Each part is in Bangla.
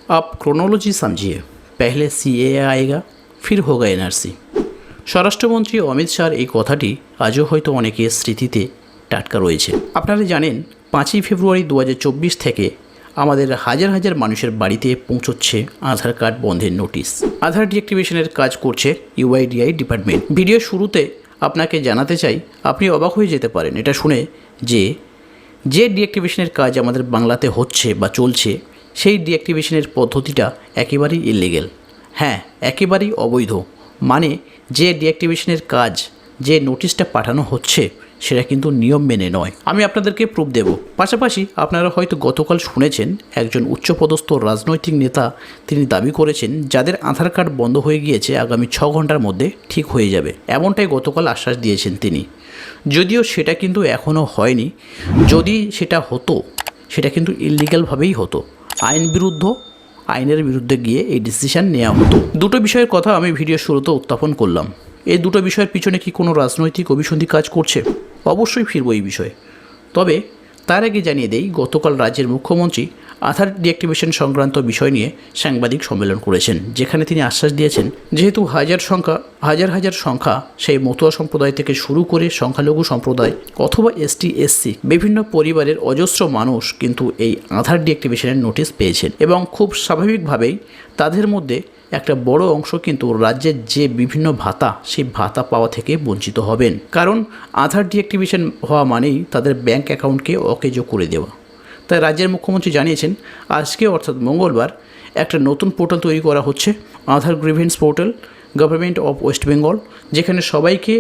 आप क्रोनोलॉजी समझिए, पहले सीएए आएगा, फिर होगा एनआरसी। স্বরাষ্ট্রমন্ত্রী অমিত শাহর এই কথাটি আজও হয়তো অনেকের স্মৃতিতে টাটকা রয়েছে। আপনারা জানেন 5ই ফেব্রুয়ারি 2024 থেকে আমাদের হাজার হাজার মানুষের বাড়িতে পৌঁছচ্ছে আধার কার্ড বন্ধের নোটিশ। আধার ডিঅ্যাক্টিভেশনের কাজ করছে ইউআইডিআই ডিপার্টমেন্ট। ভিডিও শুরুতে আপনাকে জানাতে চাই, আপনি অবাক হয়ে যেতে পারেন এটা শুনে যে ডিঅ্যাক্টিভেশনের কাজ আমাদের বাংলাতে হচ্ছে বা চলছে, সেই ডিঅ্যাক্টিভেশনের পদ্ধতিটা একেবারেই ইলিগ্যাল। হ্যাঁ, একেবারেই অবৈধ। মানে যে ডিঅ্যাক্টিভেশনের কাজ, যে নোটিশটা পাঠানো হচ্ছে, সেটা কিন্তু নিয়ম মেনে নয়। আমি আপনাদেরকে প্রুফ দেব। পাশাপাশি আপনারা হয়তো গতকাল শুনেছেন একজন উচ্চপদস্থ রাজনৈতিক নেতা তিনি দাবি করেছেন যাদের আধার কার্ড বন্ধ হয়ে গিয়েছে আগামী 6 ঘন্টার মধ্যে ঠিক হয়ে যাবে, এমনটাই গতকাল আশ্বাস দিয়েছেন তিনি। যদিও সেটা কিন্তু এখনও হয়নি। যদি সেটা হতো, সেটা কিন্তু ইলিগ্যালভাবেই হতো, আইনের বিরুদ্ধে গিয়ে এই ডিসিশন নেওয়া হতো। দুটো বিষয়ের কথা আমি ভিডিও শুরুতে উত্থাপন করলাম। এই দুটো বিষয়ের পিছনে কি কোনো রাজনৈতিক অভিসন্ধি কাজ করছে? অবশ্যই ফিরবো এই বিষয়ে। তবে তার আগে জানিয়ে দেই, গতকাল রাজ্যের মুখ্যমন্ত্রী আধার ডিঅ্যাক্টিভেশন সংক্রান্ত বিষয় নিয়ে সাংবাদিক সম্মেলন করেছেন, যেখানে তিনি আশ্বাস দিয়েছেন যেহেতু হাজার হাজার সংখ্যা সেই মতুয়া সম্প্রদায় থেকে শুরু করে সংখ্যালঘু সম্প্রদায় অথবা ST/SC বিভিন্ন পরিবারের অজস্র মানুষ কিন্তু এই আধার ডিঅ্যাক্টিভেশনের নোটিশ পেয়েছেন, এবং খুব স্বাভাবিকভাবেই তাদের মধ্যে একটা বড় অংশ কিন্তু রাজ্যের যে বিভিন্ন ভাতা, সেই ভাতা পাওয়া থেকে বঞ্চিত হবেন। কারণ আধার ডিঅ্যাক্টিভেশন হওয়া মানেই তাদের ব্যাংক অ্যাকাউন্টকে অকেজ করে দেওয়া। তাই রাজ্যের মুখ্যমন্ত্রী জানিয়েছেন আজকে অর্থাৎ মঙ্গলবার একটা নতুন পোর্টাল তৈরি করা হচ্ছে, Aadhaar grievance portal, government of West Bengal, যেখানে সবাইকে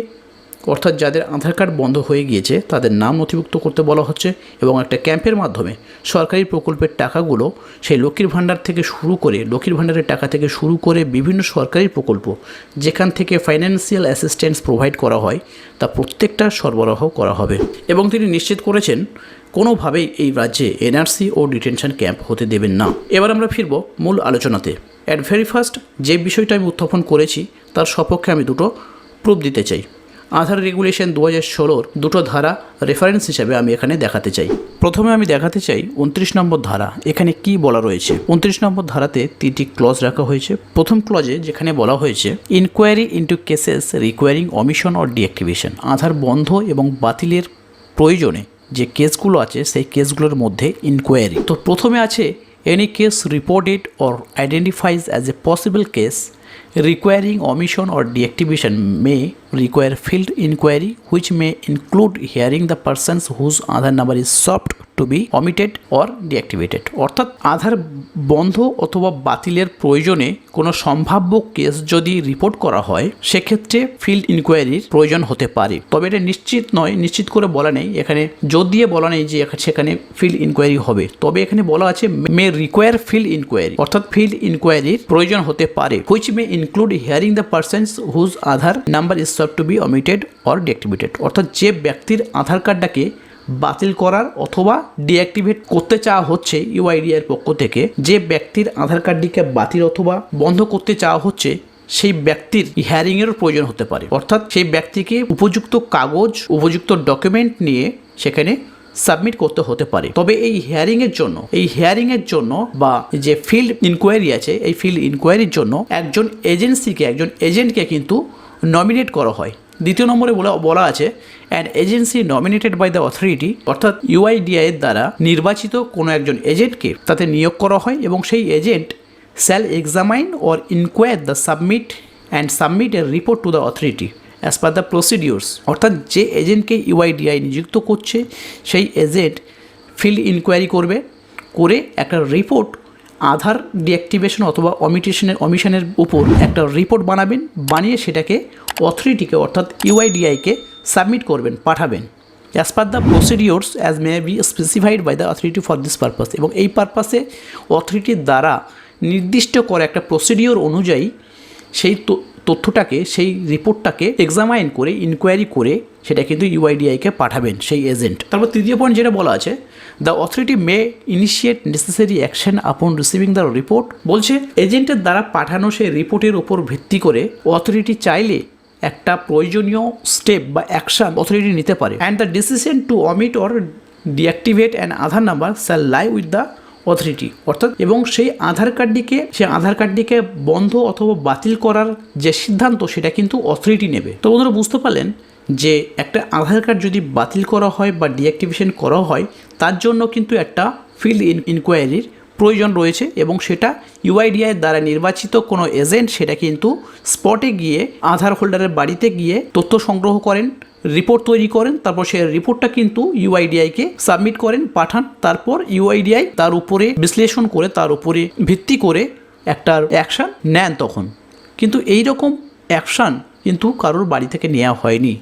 অর্থাৎ যাদের আধার কার্ড বন্ধ হয়ে গিয়েছে তাদের নাম নথিভুক্ত করতে বলা হচ্ছে, এবং একটা ক্যাম্পের মাধ্যমে সরকারি প্রকল্পের টাকাগুলো সেই লক্ষ্মীর ভাণ্ডারের টাকা থেকে শুরু করে বিভিন্ন সরকারি প্রকল্প যেখান থেকে ফাইন্যান্সিয়াল অ্যাসিস্ট্যান্স প্রোভাইড করা হয় তা প্রত্যেকটা সরবরাহ করা হবে। এবং তিনি নিশ্চিত করেছেন কোনোভাবেই এই রাজ্যে এনআরসি ও ডিটেনশন ক্যাম্প হতে দেবেন না। এবার আমরা ফিরব মূল আলোচনাতে। অ্যাট ভেরি ফার্স্ট যে বিষয়টা আমি উত্থাপন করেছি তার সপক্ষে আমি দুটো প্রুফ দিতে চাই। আধার রেগুলেশন 2016 দুটো ধারা রেফারেন্স হিসাবে আমি এখানে দেখাতে চাই। প্রথমে আমি দেখাতে চাই 29 নম্বর ধারা। এখানে কি বলা রয়েছে? 29 নম্বর ধারাতে 3টি ক্লজ রাখা হয়েছে। প্রথম ক্লজে যেখানে বলা হয়েছে inquiry into cases requiring omission or deactivation, Aadhaar বন্ধ এবং বাতিলের প্রয়োজনে যে কেসগুলো আছে সেই কেসগুলোর মধ্যে ইনকোয়ারি। তো প্রথমে আছে any case reported or identifies as a possible case requiring omission or deactivation may require field inquiry which may include hearing the persons whose Aadhaar number is sought to be omitted or deactivated। অর্থাৎ আধার বন্ধ অথবা বাতিলের প্রয়োজনে কোনো সম্ভাব্য কেস যদি রিপোর্ট করা হয় সেক্ষেত্রে ফিল্ড ইনকোয়ারির প্রয়োজন হতে পারে। তবে এটা নিশ্চিত নয়, নিশ্চিত করে বলা নেই, এখানে জোর দিয়ে বলা নেই যে সেখানে ফিল্ড ইনকোয়ারি হবে। তবে এখানে বলা আছে মে রিকোয়ার ফিল্ড ইনকোয়ারি, অর্থাৎ ফিল্ড ইনকোয়ারির প্রয়োজন হতে পারে which may include hearing the persons whose Aadhaar number is sought to be omitted or deactivated। অর্থাৎ যে ব্যক্তির আধার কার্ডটাকে বাতিল করার অথবা ডিঅ্যাক্টিভেট করতে চাওয়া হচ্ছে ইউআইডিআইয়ের পক্ষ থেকে, যে ব্যক্তির আধার কার্ডটিকে বাতিল অথবা বন্ধ করতে চাওয়া হচ্ছে সেই ব্যক্তির হিয়ারিংয়েরও প্রয়োজন হতে পারে। অর্থাৎ সেই ব্যক্তিকে উপযুক্ত কাগজ, উপযুক্ত ডকুমেন্ট নিয়ে সেখানে সাবমিট করতে হতে পারে। তবে এই হিয়ারিংয়ের জন্য বা যে ফিল্ড ইনকোয়ারি আছে, এই ফিল্ড ইনকোয়ারির জন্য একজন এজেন্টকে কিন্তু নমিনেট করা হয়। দ্বিতীয় নম্বরে বলা আছে an agency nominated by the authority, অর্থাৎ ইউআইডিআইয়ের দ্বারা নির্বাচিত কোনো একজন এজেন্টকে তাতে নিয়োগ করা হয়, এবং সেই agent shall examine or inquire the submit A report to the authority as per the procedures. অর্থাৎ যে এজেন্টকে ইউআইডিআই নিযুক্ত করছে সেই এজেন্ট ফিল্ড ইনকোয়ারি করে একটা রিপোর্ট আধার ডিঅ্যাক্টিভেশন অথবা অমিশনের উপর একটা রিপোর্ট বানিয়ে সেটাকে অথরিটিকে অর্থাৎ ইউআইডিআইকে সাবমিট করবেন, পাঠাবেন as per the procedures as may be specified by the authority for this purpose. এবং এই পারপাসে অথরিটির দ্বারা নির্দিষ্ট করে একটা প্রসিডিওর অনুযায়ী সেই তথ্যটাকে, সেই রিপোর্টটাকে এক্সামাইন করে, ইনকোয়ারি করে সেটা কিন্তু ইউআইডিআইকে পাঠাবেন সেই এজেন্ট। তারপর তৃতীয় পয়েন্ট যেটা বলা আছে the authority May initiate necessary action আপন রিসিভিং দ্য রিপোর্ট। বলছে এজেন্টের দ্বারা পাঠানো সেই রিপোর্টের উপর ভিত্তি করে অথরিটি চাইলে একটা প্রয়োজনীয় স্টেপ বা অ্যাকশন অথরিটি নিতে পারে। And the decision two omit or deactivate an Aadhaar number shall lie with the authority অর্থাৎ, এবং সেই আধার কার্ডটিকে বন্ধ অথবা বাতিল করার যে সিদ্ধান্ত সেটা কিন্তু অথরিটি নেবে। তো বন্ধুরা বুঝতে পারলেন যে একটা আধার কার্ড যদি বাতিল করা হয় বা ডিঅ্যাক্টিভেশন করা হয় তার জন্য কিন্তু একটা ফিল্ড ইনকোয়ারির প্রয়োজন রয়েছে, এবং সেটা ইউআইডিআই দ্বারা নির্বাচিত কোনো এজেন্ট সেটা কিন্তু স্পটে গিয়ে আধার হোল্ডারের বাড়িতে গিয়ে তথ্য সংগ্রহ করেন, রিপোর্ট তৈরি করেন, তারপর সেই রিপোর্টটা কিন্তু ইউআইডিআইকে সাবমিট করেন, পাঠান। তারপর ইউআইডিআই তার উপরে বিশ্লেষণ করে তার উপরে ভিত্তি করে একটা অ্যাকশান নেন তখন। কিন্তু এই রকম অ্যাকশান কিন্তু কারোর বাড়ি থেকে নেওয়া হয়নি।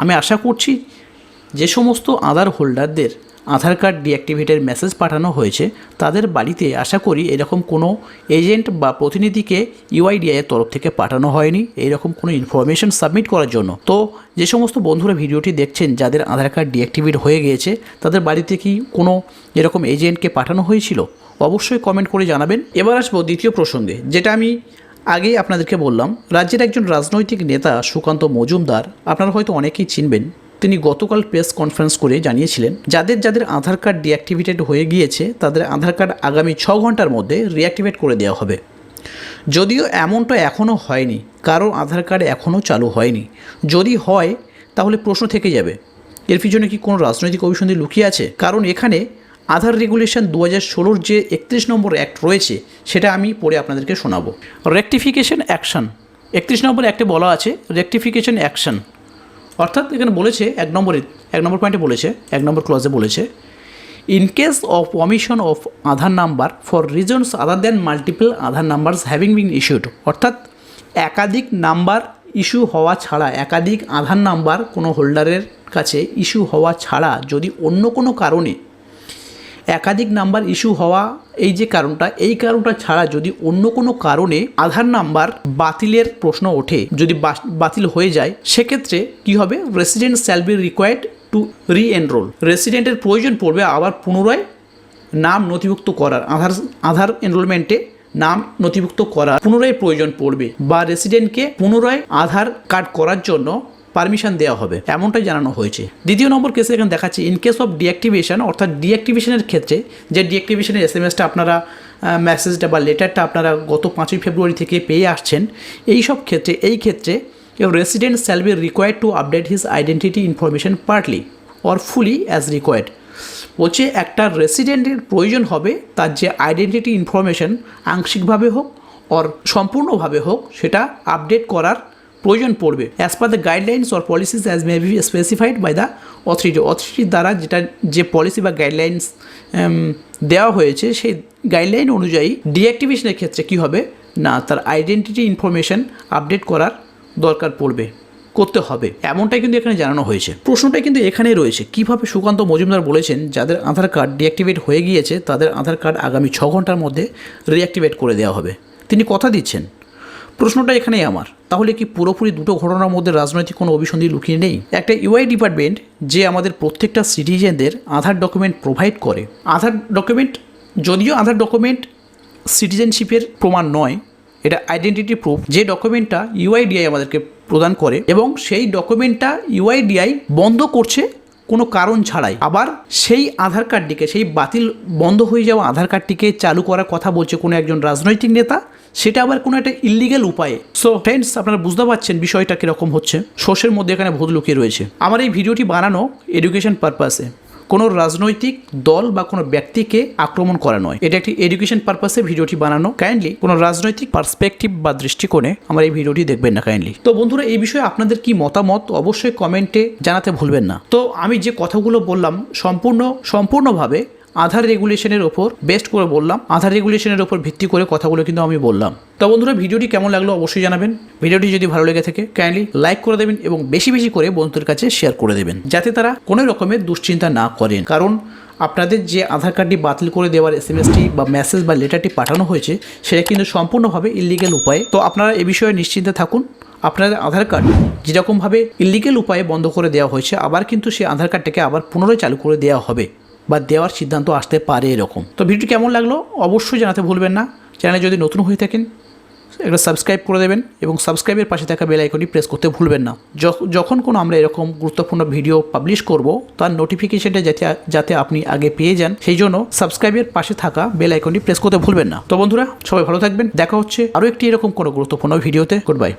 আমি আশা করছি যে সমস্ত আধার হোল্ডারদের আধার কার্ড ডিঅ্যাক্টিভেটের মেসেজ পাঠানো হয়েছে তাদের বাড়িতে আশা করি এরকম কোনো এজেন্ট বা প্রতিনিধিকে ইউআইডিআইয়ের তরফ থেকে পাঠানো হয়নি এইরকম কোনো ইনফরমেশন সাবমিট করার জন্য। তো যে সমস্ত বন্ধুরা ভিডিওটি দেখছেন যাদের আধার কার্ড ডিঅ্যাক্টিভেট হয়ে গিয়েছে তাদের বাড়িতে কি কোনো এরকম এজেন্টকে পাঠানো হয়েছিল অবশ্যই কমেন্ট করে জানাবেন। এবার আসবো দ্বিতীয় প্রসঙ্গে, যেটা আমি আগেই আপনাদেরকে বললাম। রাজ্যের একজন রাজনৈতিক নেতা সুকান্ত মজুমদার, আপনারা হয়তো অনেকেই চিনবেন, তিনি গতকাল প্রেস কনফারেন্স করে জানিয়েছিলেন যাদের আধার কার্ড ডিঅ্যাক্টিভেটেড হয়ে গিয়েছে তাদের আধার কার্ড আগামী 6 ঘন্টার মধ্যে রিঅ্যাক্টিভেট করে দেওয়া হবে। যদিও এমনটা এখনও হয়নি, কারো আধার কার্ড এখনও চালু হয়নি। যদি হয় তাহলে প্রশ্ন থেকে যাবে এর পিছনে কি কোনো রাজনৈতিক অভিসন্ধি লুকিয়ে আছে? কারণ এখানে আধার রেগুলেশন 2016 যে 31 নম্বর অ্যাক্ট রয়েছে সেটা আমি পড়ে আপনাদেরকে শোনাবো। রেকটিফিকেশন অ্যাকশন 31 নম্বর অ্যাক্টে বলা আছে রেকটিফিকেশন অ্যাকশন, অর্থাৎ এখানে বলেছে 1 নম্বর পয়েন্টে বলেছে, 1 নম্বর ক্লজে বলেছে in case of ওমিশন of Aadhaar number for reasons other than multiple Aadhaar numbers having been issued, অর্থাৎ একাধিক নাম্বার ইস্যু হওয়া ছাড়া, একাধিক আধার নাম্বার কোনো হোল্ডারের কাছে ইস্যু হওয়া ছাড়া যদি অন্য কোনো কারণে একাধিক নাম্বার ইস্যু হওয়া এই কারণটা ছাড়া যদি অন্য কোনো কারণে আধার নাম্বার বাতিলের প্রশ্ন ওঠে, যদি বাতিল হয়ে যায়, সেক্ষেত্রে কি হবে? Resident shall be required to re-enroll. রেসিডেন্টের প্রয়োজন পড়বে আবার পুনরায় নাম নথিভুক্ত করার, আধার এনরোলমেন্টে নাম নথিভুক্ত করার পুনরায় প্রয়োজন পড়বে, বা রেসিডেন্টকে পুনরায় আধার কার্ড করার জন্য পারমিশন দেওয়া হবে, এমনটাই জানানো হয়েছে। দ্বিতীয় নম্বর কেসে এখানে দেখাচ্ছে ইন কেস অফ ডিঅ্যাক্টিভেশন, অর্থাৎ ডিঅ্যাক্টিভেশনের ক্ষেত্রে যে ডিঅ্যাক্টিভেশনের এসএমএসটা আপনারা মেসেজটা বা লেটারটা আপনারা গত 5ই ফেব্রুয়ারি থেকে পেয়ে আসছেন, এই ক্ষেত্রে resident shall be required to update his identity information partly or fully as required. বলছে একটা রেসিডেন্টের প্রয়োজন হবে তার যে আইডেন্টিটি ইনফরমেশন আংশিকভাবে হোক অর সম্পূর্ণভাবে হোক সেটা আপডেট করার প্রয়োজন পড়বে as per the guidelines or policies as may be specified by the অথরিটির দ্বারা, যে পলিসি বা গাইডলাইন্স দেওয়া হয়েছে সেই গাইডলাইন অনুযায়ী ডিঅ্যাক্টিভেশনের ক্ষেত্রে কী হবে না, তার আইডেন্টিটি ইনফরমেশন আপডেট করার দরকার করতে হবে, এমনটাই কিন্তু এখানে জানানো হয়েছে। প্রশ্নটাই কিন্তু এখানেই রয়েছে, কিভাবে সুকান্ত মজুমদার বলেছেন যাদের আধার কার্ড ডিঅ্যাক্টিভেট হয়ে গিয়েছে তাদের আধার কার্ড আগামী 6 ঘন্টার মধ্যে রিঅ্যাক্টিভেট করে দেওয়া হবে। তিনি কথা দিচ্ছেন। প্রশ্নটা এখানেই আমার, তাহলে কি পুরোপুরি দুটো ঘটনার মধ্যে রাজনৈতিক কোনো অভিসন্ধি লুকিয়ে নেই? একটা ইউআই ডিপার্টমেন্ট যে আমাদের প্রত্যেকটা সিটিজেনদের আধার ডকুমেন্ট প্রোভাইড করে, যদিও আধার ডকুমেন্ট সিটিজেনশিপের প্রমাণ নয়, এটা আইডেন্টিটি প্রুফ, যে ডকুমেন্টটা ইউআইডিআই আমাদেরকে প্রদান করে, এবং সেই ডকুমেন্টটা ইউআইডিআই বন্ধ করছে কোনো কারণ ছাড়াই। আবার সেই আধার কার্ডটিকে, সেই বাতিল বন্ধ হয়ে যাওয়া আধার কার্ডটিকে চালু করার কথা বলছে কোনো একজন রাজনৈতিক নেতা, সেটা আবার কোনো একটা ইললিগ্যাল উপায়ে। সো ফ্রেন্ডস, আপনারা বুঝতে পারছেন বিষয়টা কীরকম হচ্ছে, সোর্সের মধ্যে এখানে ভূত লুকিয়ে রয়েছে। আমার এই ভিডিওটি বানানো এডুকেশন পারপাসে, কোনো রাজনৈতিক দল বা কোনো ব্যক্তিকে আক্রমণ করা নয়, এটা একটি এডুকেশন পারপাসে ভিডিওটি বানানো। কাইন্ডলি কোনো রাজনৈতিক পার্সপেক্টিভ বা দৃষ্টিকোণে আমার এই ভিডিওটি দেখবেন না কাইন্ডলি। তো বন্ধুরা, এই বিষয়ে আপনাদের কি মতামত অবশ্যই কমেন্টে জানাতে ভুলবেন না। তো আমি যে কথাগুলো বললাম সম্পূর্ণভাবে আধার রেগুলেশনের ওপর বেস্ট করে বললাম, আধার রেগুলেশনের ওপর ভিত্তি করে কথাগুলো কিন্তু আমি বললাম। তো বন্ধুরা, ভিডিওটি কেমন লাগলো অবশ্যই জানাবেন। ভিডিওটি যদি ভালো লেগে থাকে কাইন্ডলি লাইক করে দেবেন এবং বেশি বেশি করে বন্ধুদের কাছে শেয়ার করে দেবেন, যাতে তারা কোনো রকমের দুশ্চিন্তা না করেন। কারণ আপনাদের যে আধার কার্ডটি বাতিল করে দেওয়ার এসএমএসটি বা মেসেজ বা লেটারটি পাঠানো হয়েছে সেটা কিন্তু সম্পূর্ণভাবে ইললিগ্যাল উপায়ে। তো আপনারা এ বিষয়ে নিশ্চিন্তে থাকুন, আপনাদের আধার কার্ড যেরকমভাবে ইললিগ্যাল উপায়ে বন্ধ করে দেওয়া হয়েছে, আবার কিন্তু সেই আধার কার্ডটাকে আবার পুনরায় চালু করে দেওয়া হবে বা দেওয়ার সিদ্ধান্ত আসতে পারে এরকম। তো ভিডিওটি কেমন লাগলো অবশ্যই জানাতে ভুলবেন না। চ্যানেলে যদি নতুন হয়ে থাকেন একটা সাবস্ক্রাইব করে দেবেন এবং সাবস্ক্রাইবের পাশে থাকা বেল আইকনটি প্রেস করতে ভুলবেন না। যখন কোনো আমরা এরকম গুরুত্বপূর্ণ ভিডিও পাবলিশ করব তার নোটিফিকেশনটা যাতে আপনি আগে পেয়ে যান, সেই জন্য সাবস্ক্রাইবের পাশে থাকা বেল আইকনটি প্রেস করতে ভুলবেন না। তো বন্ধুরা, সবাই ভালো থাকবেন। দেখা হচ্ছে আরও একটি এরকম কোনো গুরুত্বপূর্ণ ভিডিওতে। Good bye.